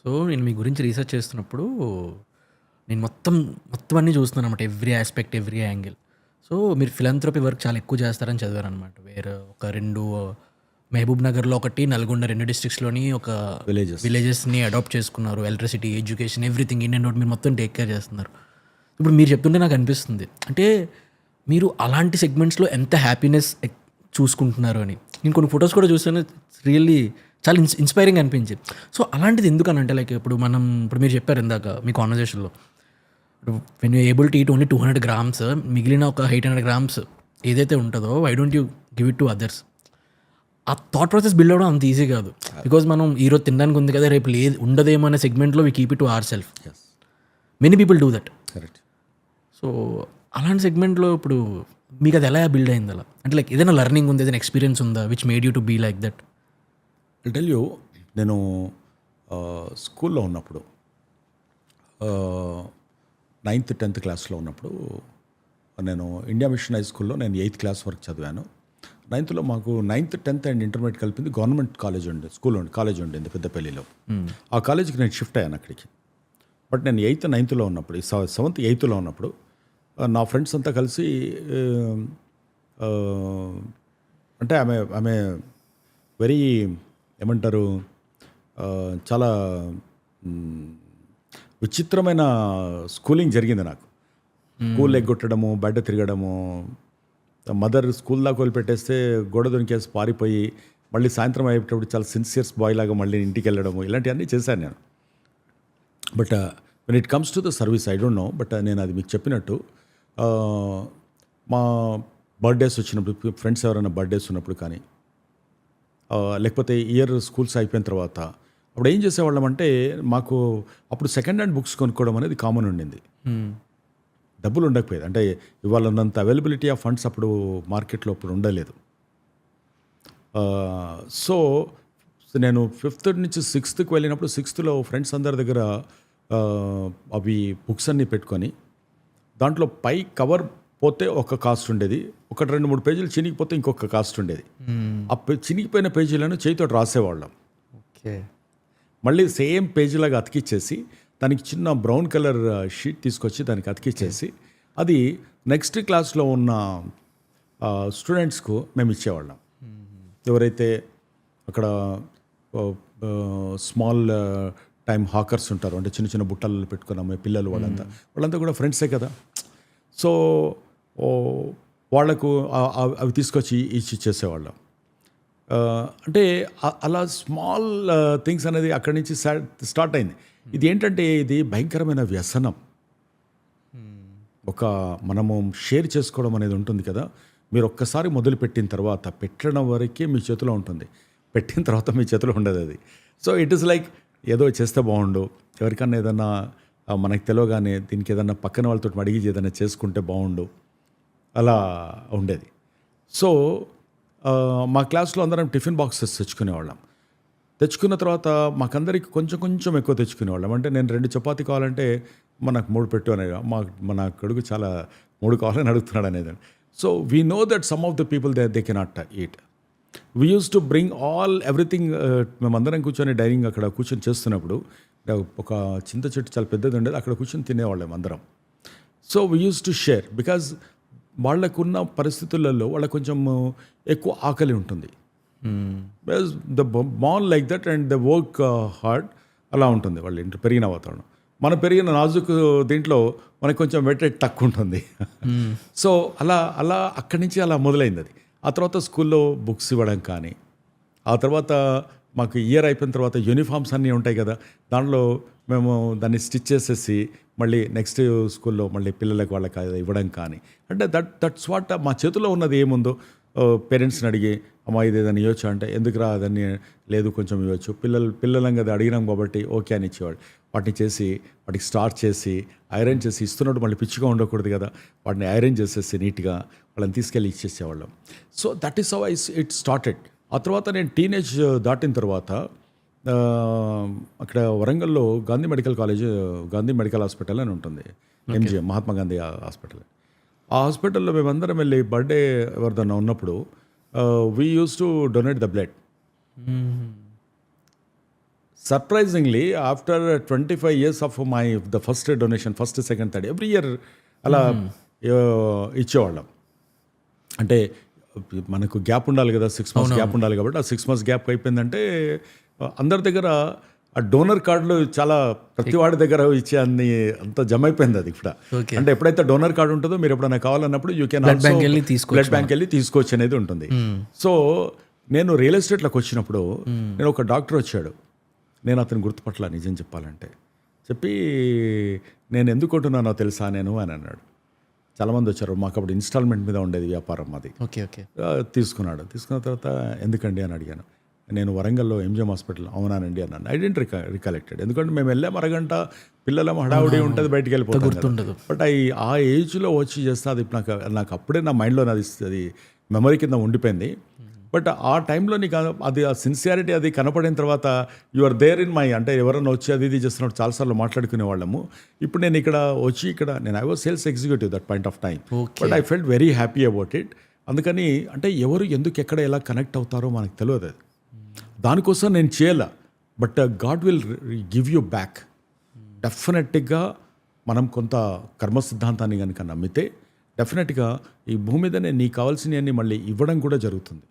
So, నేను మీ గురించి research చేస్తున్నప్పుడు, నేను మొత్తం అన్నీ చూస్తున్నాననమాట. Every aspect, every angle. So, మీరు ఫిలాంథ్రపీ వర్క్ చాలా ఎక్కువ చేస్తారని చదివాననమాట. వేరే ఒక 2 మహబూబ్ నగర్‌లో ఒకటి, నల్గొండ 2 డిస్ట్రిక్ట్స్‌లోని ఒక విలేజెస్. విలేజెస్‌ని అడాప్ట్ చేసుకున్నారు. Electricity, education, everything in and out మీరు మొత్తం టేక్ కేర్ చేస్తున్నారు. ఇప్పుడు మీరు చెప్తుంటే నాకు అనిపిస్తుంది. అంటే మీరు అలాంటి సెగ్మెంట్స్‌లో ఎంత హ్యాపీనెస్ చూసుకుంటున్నారు అని. నేను కొన్ని ఫోటోస్ కూడా చూసాను. రియల్లీ చాలా ఇన్స్పైరింగ్ అనిపించింది. సో, అలాంటిది ఎందుకనంటే లైక్ ఇప్పుడు మీరు చెప్పారు ఇందాక మీ కాన్వర్జేషన్‌లో. When you able to eat only 200 grams మిగిలిన ఒక 800 గ్రామ్స్ ఏదైతే ఉంటుందో why don't you give it to others. ఆ థాట్ ప్రాసెస్ బిల్డ్ అవ్వడం అంత ఈజీ కాదు. బికాజ్ మనం ఈరోజు తినడానికి ఉంది కదా, రేపు లేదు ఉండదేమో అనే సెగ్మెంట్లో we keep it to ourself. Yes, many people do that. Correct. So, అలాంటి సెగ్మెంట్లో ఇప్పుడు మీకు అది ఎలా బిల్డ్ అయింది అలా? అంటే లైక్ ఏదైనా లెర్నింగ్ ఉంది, ఏదైనా ఎక్స్పీరియన్స్ ఉందా which made you to be like that? I tell you, నేను స్కూల్లో ఉన్నప్పుడు 9th 10th క్లాస్లో ఉన్నప్పుడు నేను ఇండియా మిషన్ హై స్కూల్లో నేను 8th క్లాస్ వరకు చదివాను. 9thలో మాకు 9th 10th అండ్ ఇంటర్మీడియట్ కలిపింది గవర్నమెంట్ కాలేజ్ ఉండే, కాలేజ్ ఉండింది పెద్దపల్లిలో. ఆ కాలేజీకి నేను షిఫ్ట్ అయ్యాను అక్కడికి. బట్ నేను 8th 9thలో ఉన్నప్పుడు, 7th 8thలో ఉన్నప్పుడు నా ఫ్రెండ్స్ అంతా కలిసి ఆ, అంటే ఆమె వెరీ ఏమంటారు, చాలా విచిత్రమైన స్కూలింగ్ జరిగింది నాకు. స్కూల్ ఎగ్గొట్టడము, బయట తిరగడము, మదర్ స్కూల్ దాకా వదిలిపెట్టేస్తే గోడ దొరికేసి పారిపోయి మళ్ళీ సాయంత్రం అయ్యేటప్పుడు చాలా సిన్సియర్స్ బాయ్ లాగా మళ్ళీ ఇంటికి వెళ్ళడము, ఇలాంటివన్నీ చేశాను నేను. But when it comes to the service I don't know, but నేను అది మీకు చెప్పినట్టు మా బర్త్డేస్ వచ్చినప్పుడు, ఫ్రెండ్స్ ఎవరైనా బర్త్డేస్ ఉన్నప్పుడు కానీ, లేకపోతే ఇయర్ స్కూల్స్ అయిపోయిన తర్వాత అప్పుడు ఏం చేసేవాళ్ళం అంటే, మాకు అప్పుడు సెకండ్ హ్యాండ్ బుక్స్ కొనుక్కోవడం అనేది కామన్ ఉండింది. డబ్బులు ఉండకపోయేది, అంటే ఇవాళ ఉన్నంత అవైలబిలిటీ ఆఫ్ ఫండ్స్ అప్పుడు మార్కెట్లో అప్పుడు ఉండలేదు. సో నేను 5th నుంచి 6thకి వెళ్ళినప్పుడు 6thలో ఫ్రెండ్స్ అందరి దగ్గర అవి బుక్స్ అన్నీ పెట్టుకొని, దాంట్లో పై కవర్ పోతే ఒక కాస్ట్ ఉండేది, ఒక 2-3 పేజీలు చినిగిపోతే ఇంకొక కాస్ట్ ఉండేది. ఆ చినిగిపోయిన పేజీలను చేతితో రాసేవాళ్ళం. ఓకే. మళ్ళీ సేమ్ పేజీలాగా అతికిచ్చేసి దానికి చిన్న బ్రౌన్ కలర్ షీట్ తీసుకొచ్చి దానికి అతికిచ్చేసి అది నెక్స్ట్ క్లాస్లో ఉన్న స్టూడెంట్స్కు మేము ఇచ్చేవాళ్ళం. ఎవరైతే అక్కడ స్మాల్ టైమ్ హాకర్స్ ఉంటారో, అంటే చిన్న చిన్న బుట్టలు పెట్టుకున్నాము పిల్లలు, వాళ్ళంతా కూడా ఫ్రెండ్సే కదా. సో వాళ్లకు అవి తీసుకొచ్చి ఇచ్చేసేవాళ్ళం. అంటే అలా స్మాల్ థింగ్స్ అనేది అక్కడి నుంచి స్టార్ట్ అయింది. ఇది ఏంటంటే ఇది భయంకరమైన వ్యసనం. ఒక మనము షేర్ చేసుకోవడం అనేది ఉంటుంది కదా, మీరు ఒక్కసారి మొదలుపెట్టిన తర్వాత పెట్టడం వరకే మీ చేతిలో ఉంటుంది, పెట్టిన తర్వాత మీ చేతిలో ఉండదు అది. సో ఇట్ ఈస్ లైక్ ఏదో చేస్తే బాగుండు, ఎవరికన్నా ఏదన్నా మనకు తెలియగానే దీనికి ఏదన్నా పక్కన వాళ్ళతో అడిగి ఏదైనా చేసుకుంటే బాగుండు, అలా ఉండేది. సో మా క్లాస్లో అందరం టిఫిన్ బాక్సెస్ తెచ్చుకునేవాళ్ళం. తెచ్చుకున్న తర్వాత మాకందరికి కొంచెం ఎక్కువ తెచ్చుకునేవాళ్ళం. అంటే నేను 2 చపాతీ కావాలంటే మనకు 3 పెట్టు అనేది, మన కొడుకు చాలా 3 కావాలని అడుగుతున్నాడు అనేది. So we know that some of the people they cannot eat. We used to bring everything. మేమందరం కూర్చొని డైనింగ్ అక్కడ కూర్చొని చేస్తున్నప్పుడు ఒక చింత చెట్టు చాలా పెద్దది ఉండేది, అక్కడ కూర్చొని తినేవాళ్ళం అందరం. So we used to share, because వాళ్ళకున్న పరిస్థితులలో వాళ్ళకు కొంచెం ఎక్కువ ఆకలి ఉంటుంది. The born like that and the work hard, అలా ఉంటుంది వాళ్ళ ఇంట్లో పెరిగిన వాతావరణం. మనం పెరిగిన నాజుకు దీంట్లో మనకు కొంచెం వెయిటేజ్ తక్కువ ఉంటుంది. సో అలా అక్కడి నుంచి అలా మొదలైంది అది. ఆ తర్వాత స్కూల్లో బుక్స్ ఇవ్వడం కానీ, ఆ తర్వాత మాకు ఇయర్ అయిపోయిన తర్వాత యూనిఫామ్స్ అన్నీ ఉంటాయి కదా, దాంట్లో మేము దాన్ని స్టిచ్ చేసేసి మళ్ళీ నెక్స్ట్ స్కూల్లో మళ్ళీ పిల్లలకు వాళ్ళకి ఇవ్వడం కానీ, అంటే దట్స్ వాట్. మా చేతిలో ఉన్నది ఏముందో పేరెంట్స్ని అడిగి, అమ్మా ఇది ఏదైనా ఇవ్వచ్చు అంటే, ఎందుకురా అదని, లేదు కొంచెం ఇవ్వచ్చు, పిల్లలంగా అది అడిగినాం కాబట్టి ఓకే అని ఇచ్చేవాడు. వాటిని చేసి వాటికి స్టార్చ్ చేసి ఐరన్ చేసి ఇస్తున్నట్టు మళ్ళీ పిచ్చిగా ఉండకూడదు కదా, వాటిని ఐరన్ చేసేసి నీట్గా వాళ్ళని తీసుకెళ్ళి ఇచ్చేసేవాళ్ళం. So that is how it started. ఆ తర్వాత నేను టీనేజ్ దాటిన తర్వాత అక్కడ వరంగల్లో గాంధీ మెడికల్ హాస్పిటల్ అని ఉంటుంది, ఎంజిఎం, మహాత్మా గాంధీ హాస్పిటల్. ఆ హాస్పిటల్లో మేమందరం వెళ్ళి బర్త్డే ఎవరిదన్నా ఉన్నప్పుడు we used to donate the blood. Surprisingly after 25 years of my the first donation, first, second, third, every year అలా ఇచ్చేవాళ్ళం. అంటే మనకు గ్యాప్ ఉండాలి కదా, 6 months గ్యాప్ ఉండాలి కాబట్టి ఆ 6 months గ్యాప్ అయిపోయిందంటే అందరి దగ్గర ఆ డోనర్ కార్డులు చాలా ప్రతి వాడి దగ్గర ఇచ్చే అంత జమ అయిపోయింది అది ఇక్కడ. అంటే ఎప్పుడైతే డోనర్ కార్డు ఉంటుందో మీరు ఎప్పుడైనా కావాలన్నప్పుడు యూ కెన్ బ్లడ్ బ్యాంక్ వెళ్ళి తీసుకోవచ్చు అనేది ఉంటుంది. సో నేను రియల్ ఎస్టేట్లోకి వచ్చినప్పుడు నేను ఒక డాక్టర్ వచ్చాడు, నేను అతను గుర్తుపట్ల నిజం చెప్పాలంటే. చెప్పి నేను ఎందుకు కొంటున్నానో తెలుసా నేను అని అన్నాడు. చాలామంది వచ్చారు, మాకు అప్పుడు ఇన్స్టాల్మెంట్ మీద ఉండేది వ్యాపారం అది. తీసుకున్నాడు. తీసుకున్న తర్వాత ఎందుకండి అని అడిగాను. నేను వరంగల్లో ఎంజిఎం హాస్పిటల్. అవునానండి అన్నాను. ఐ డెంట్ రికలెక్టెడ్, ఎందుకంటే మేము వెళ్ళాము అరగంట, పిల్లల హడావుడి ఉంటుంది, బయటికి వెళ్ళిపోతాం. బట్ ఆ ఏజ్లో వచ్చి చేస్తే అది నాకు అప్పుడే నా మైండ్లో అది మెమరీ కింద ఉండిపోయింది. బట్ ఆ టైంలో నీకు అది ఆ సిన్సియారిటీ అది కనపడిన తర్వాత you are there in my, అంటే ఎవరైనా వచ్చి అది ఇది చేస్తున్నట్టు చాలాసార్లు మాట్లాడుకునే వాళ్ళము. ఇప్పుడు నేను ఇక్కడ వచ్చి నేను I was sales executive that point of time. But I felt very happy about it. అందుకని అంటే ఎవరు ఎందుకు ఎక్కడ ఎలా కనెక్ట్ అవుతారో మనకు తెలియదు. అది దానికోసం నేను చేయాల. But God will give you back. డెఫినెట్గా మనం కొంత కర్మ సిద్ధాంతాన్ని కనుక నమ్మితే డెఫినెట్గా ఈ భూమి మీదనే నీకు కావాల్సినవన్నీ మళ్ళీ ఇవ్వడం కూడా జరుగుతుంది.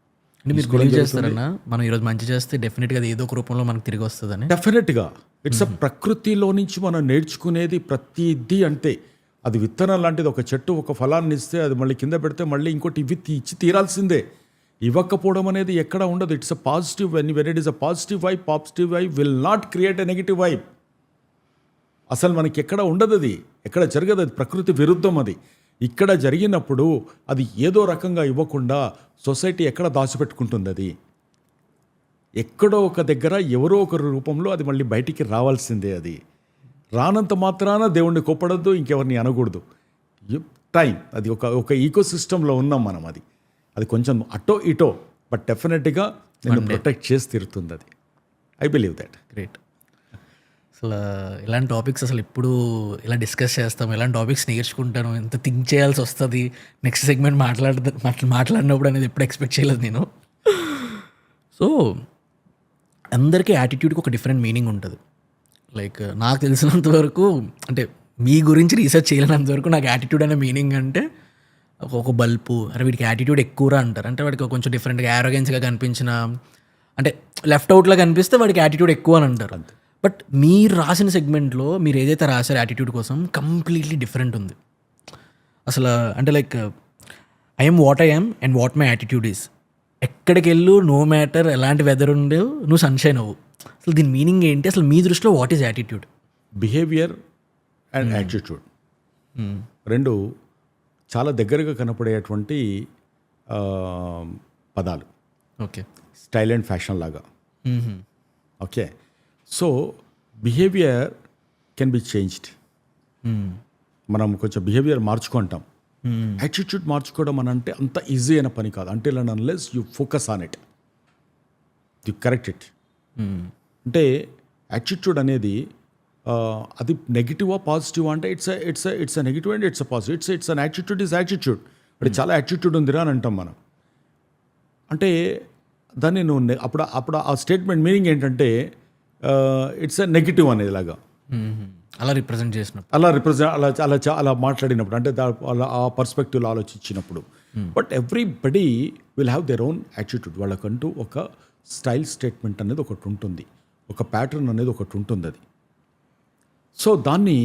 మీరు బిలీవ్ చేస్తారన్నా, మనం ఈరోజు మంచి చేస్తే డెఫినెట్గా అది ఏదో ఒక రూపంలో మనకు తిరిగి వస్తుందని. డెఫినెట్గా ఇట్స్ ప్రకృతిలో నుంచి మనం నేర్చుకునేది ప్రతిదీ. అంటే అది విత్తనం లాంటిది. ఒక చెట్టు ఒక ఫలాన్ని ఇస్తే అది మళ్ళీ కింద పెడితే మళ్ళీ ఇంకోటి ఇచ్చి తీరాల్సిందే. ఇవ్వకపోవడం అనేది ఎక్కడ ఉండదు. It's a positive. When it is a positive vibe will not create a negative vibe. అసలు మనకి ఎక్కడ ఉండదు, అది ఎక్కడ జరగదు, అది ప్రకృతి విరుద్ధం. అది ఇక్కడ జరిగినప్పుడు అది ఏదో రకంగా ఇవ్వకుండా సొసైటీ ఎక్కడ దాచిపెట్టుకుంటుంది. అది ఎక్కడో ఒక దగ్గర ఎవరో ఒకరి రూపంలో అది మళ్ళీ బయటికి రావాల్సిందే. అది రానంత మాత్రాన దేవుణ్ణి కోప్పడద్దు, ఇంకెవరిని అనకూడదు. టైం అది ఒక ఈకో సిస్టంలో ఉన్నాం మనం. అది కొంచెం అటో ఇటో, బట్ డెఫినెట్గా నేను ప్రొటెక్ట్ చేసి తీరుతుంది. అది ఐ బిలీవ్ దట్. గ్రేట్. అసలు ఇలాంటి టాపిక్స్ అసలు ఇప్పుడు ఇలా డిస్కస్ చేస్తాం, ఇలాంటి టాపిక్స్ నేర్చుకుంటాను, ఎంత థింక్ చేయాల్సి వస్తుంది నెక్స్ట్ సెగ్మెంట్ మాట్లాడినప్పుడు అనేది ఎప్పుడు ఎక్స్పెక్ట్ చేయలేదు నేను. సో అందరికీ యాటిట్యూడ్కి ఒక డిఫరెంట్ మీనింగ్ ఉంటుంది. లైక్ నాకు తెలిసినంత వరకు, అంటే మీ గురించి రీసెర్చ్ చేయలేనంత వరకు, నాకు యాటిట్యూడ్ అనే మీనింగ్ అంటే ఒక బల్పు, అరే వీడికి యాటిట్యూడ్ ఎక్కువరా అంటారు. అంటే వాడికి కొంచెం డిఫరెంట్గా యారోగెన్స్గా కనిపించిన, అంటే లెఫ్ట్ అవుట్లా కనిపిస్తే వాడికి యాటిట్యూడ్ ఎక్కువ అని అంటారు. బట్ మీరు రాసిన సెగ్మెంట్లో మీరు ఏదైతే రాశారో యాటిట్యూడ్ కోసం కంప్లీట్లీ డిఫరెంట్ ఉంది అసలు. అంటే like I'm what I'm and what my attitude is. ఎక్కడికి వెళ్ళు, నో మ్యాటర్ ఎలాంటి వెదర్ ఉండేవు, నువ్వు సన్షైన్ అవ్వు. అసలు దీని మీనింగ్ ఏంటి? అసలు మీ దృష్టిలో what is attitude? Behaviour and attitude రెండు చాలా దగ్గరగా కనపడేటువంటి పదాలు. ఓకే. స్టైల్ అండ్ ఫ్యాషన్ లాగా. Okay. So behaviour can be changed. మనం కొంచెం బిహేవియర్ మార్చుకుంటాం. యాటిట్యూడ్ మార్చుకోవడం అని అంటే అంత ఈజీ అయిన పని కాదు. అంటే unless you focus on it, you correct it. అంటే యాటిట్యూడ్ అనేది అది నెగిటివా పాజిటివ్ అంటే it's a negative and it's a positive. It's an attitude is attitude. అంటే చాలా యాటిట్యూడ్ ఉందిరా అని అంటాం మనం. అంటే దాన్ని నువ్వు అప్పుడు ఆ స్టేట్మెంట్ మీనింగ్ ఏంటంటే ఇట్స్ అ నెగిటివ్ అనేది లాగా అలా రిప్రజెంట్ చేసినప్పుడు, అలా మాట్లాడినప్పుడు, అంటే అలా ఆ పర్స్పెక్టివ్లో ఆలోచించినప్పుడు. But everybody will have their own attitude. వాళ్ళకంటూ ఒక స్టైల్ స్టేట్మెంట్ అనేది ఒకటి ఉంటుంది, ఒక ప్యాటర్న్ అనేది ఒకటి ఉంటుంది. అది సో దాన్ని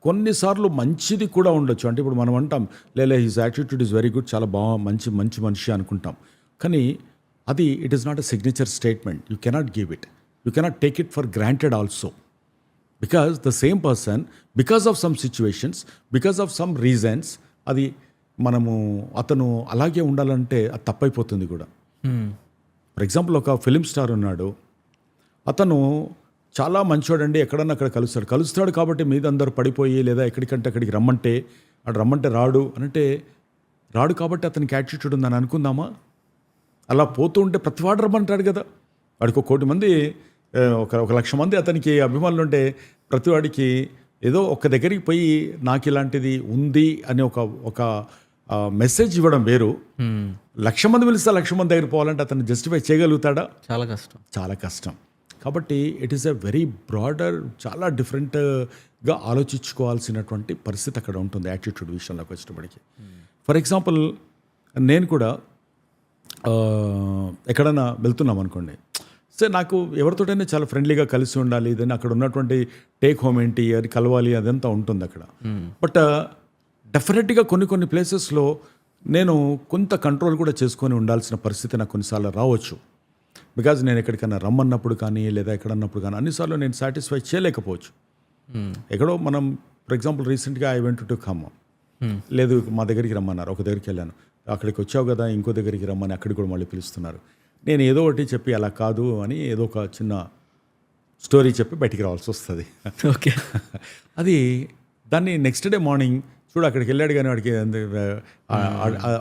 కొన్నిసార్లు మంచిది కూడా ఉండొచ్చు. అంటే ఇప్పుడు మనం అంటాం his attitude is very good, చాలా మంచి మనిషి అనుకుంటాం. కానీ అది it is not a signature statement. You cannot give it, you cannot take it for granted also. Because the same person, because of some situations, because of some reasons, అది అతను అలాగే ఉండాలంటే అది తప్పైపోతుంది కూడా. ఫర్ ఎగ్జాంపుల్ ఒక film star ఉన్నాడు, అతను చాలా మంచివాడండి, ఎక్కడన్నా అక్కడ కలుస్తాడు కాబట్టి మీద అందరూ పడిపోయి, లేదా ఎక్కడికంటే అక్కడికి రమ్మంటే రాడు అంటే రాడు కాబట్టి అతనికి యాటిట్యూడ్ ఉందని అనుకుందామా? అలా పోతూ ఉంటే ప్రతివాడు రమ్మంటాడు కదా. వాడికి 1 కోటి మంది, 1 లక్ష మంది అతనికి అభిమానులు ఉంటే ప్రతివాడికి ఏదో ఒక దగ్గరికి పోయి నాకు ఇలాంటిది ఉంది అని ఒక మెసేజ్ ఇవ్వడం వేరు. 1,00,000 మంది పిలిస్తే 1,00,000 మంది దగ్గర పోవాలంటే అతను జస్టిఫై చేయగలుగుతాడా? చాలా కష్టం. చాలా కష్టం. కాబట్టి it is a very broader, చాలా డిఫరెంట్గా ఆలోచించుకోవాల్సినటువంటి పరిస్థితి అక్కడ ఉంటుంది యాటిట్యూడ్ విషయంలోకి వచ్చేటప్పటికి. ఫర్ ఎగ్జాంపుల్ నేను కూడా ఎక్కడైనా వెళ్తున్నాం అనుకోండి, సో నాకు ఎవరితోటైనా చాలా ఫ్రెండ్లీగా కలిసి ఉండాలి, దాన్ని అక్కడ ఉన్నటువంటి టేక్ హోమ్ ఏంటి అది కలవాలి అదంతా ఉంటుంది అక్కడ. బట్ డెఫినెట్గా కొన్ని ప్లేసెస్లో నేను కొంత కంట్రోల్ కూడా చేసుకొని ఉండాల్సిన పరిస్థితి నాకు కొన్నిసార్లు రావచ్చు. బికాజ్ నేను ఎక్కడికైనా రమ్మన్నప్పుడు కానీ లేదా ఎక్కడన్నప్పుడు కానీ అన్నిసార్లు నేను సాటిస్ఫై చేయలేకపోవచ్చు. ఎక్కడో మనం ఫర్ ఎగ్జాంపుల్ రీసెంట్గా ఐ వెంట్ టు ఖమ్మం, లేదు మా దగ్గరికి రమ్మన్నారు, ఒక దగ్గరికి వెళ్ళాను, అక్కడికి వచ్చావు కదా ఇంకో దగ్గరికి రమ్మని అక్కడికి కూడా మళ్ళీ పిలుస్తున్నారు. నేను ఏదో ఒకటి చెప్పి అలా కాదు అని ఏదో ఒక చిన్న స్టోరీ చెప్పి బయటికి రావాల్సి వస్తుంది. ఓకే. అది దాన్ని నెక్స్ట్ డే మార్నింగ్ చూడు అక్కడికి వెళ్ళాడు కానీ వాడికి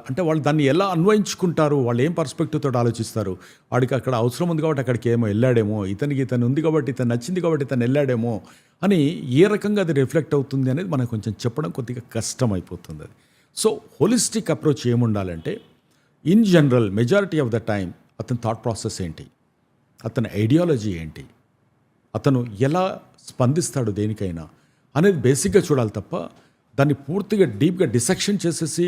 అంటే వాళ్ళు దాన్ని ఎలా అన్వయించుకుంటారు, వాళ్ళు ఏం పర్స్పెక్టివ్ తోటి ఆలోచిస్తారు, వాడికి అక్కడ అవసరం ఉంది కాబట్టి అక్కడికి ఏమో వెళ్ళాడేమో, ఇతను ఉంది కాబట్టి ఇతను నచ్చింది కాబట్టి ఇతను వెళ్ళాడేమో అని ఏ రకంగా అది రిఫ్లెక్ట్ అవుతుంది అనేది మనకు కొంచెం చెప్పడం కొద్దిగా కష్టం అయిపోతుంది అది. సో హోలిస్టిక్ అప్రోచ్ ఏముండాలంటే in general majority of the time అతని థాట్ ప్రాసెస్ ఏంటి, అతని ఐడియాలజీ ఏంటి, అతను ఎలా స్పందిస్తాడు దేనికైనా అనేది బేసిక్గా చూడాలి తప్ప దాన్ని పూర్తిగా డీప్గా డిసెక్షన్ చేసేసి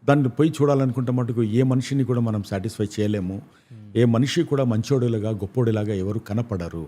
దాన్ని పోయి చూడాలనుకుంటే మటుకు ఏ మనిషిని కూడా మనం సాటిస్ఫై చేయలేము. ఏ మనిషి కూడా మంచోడిలాగా గొప్పోడిలాగా ఎవరు కనపడరు.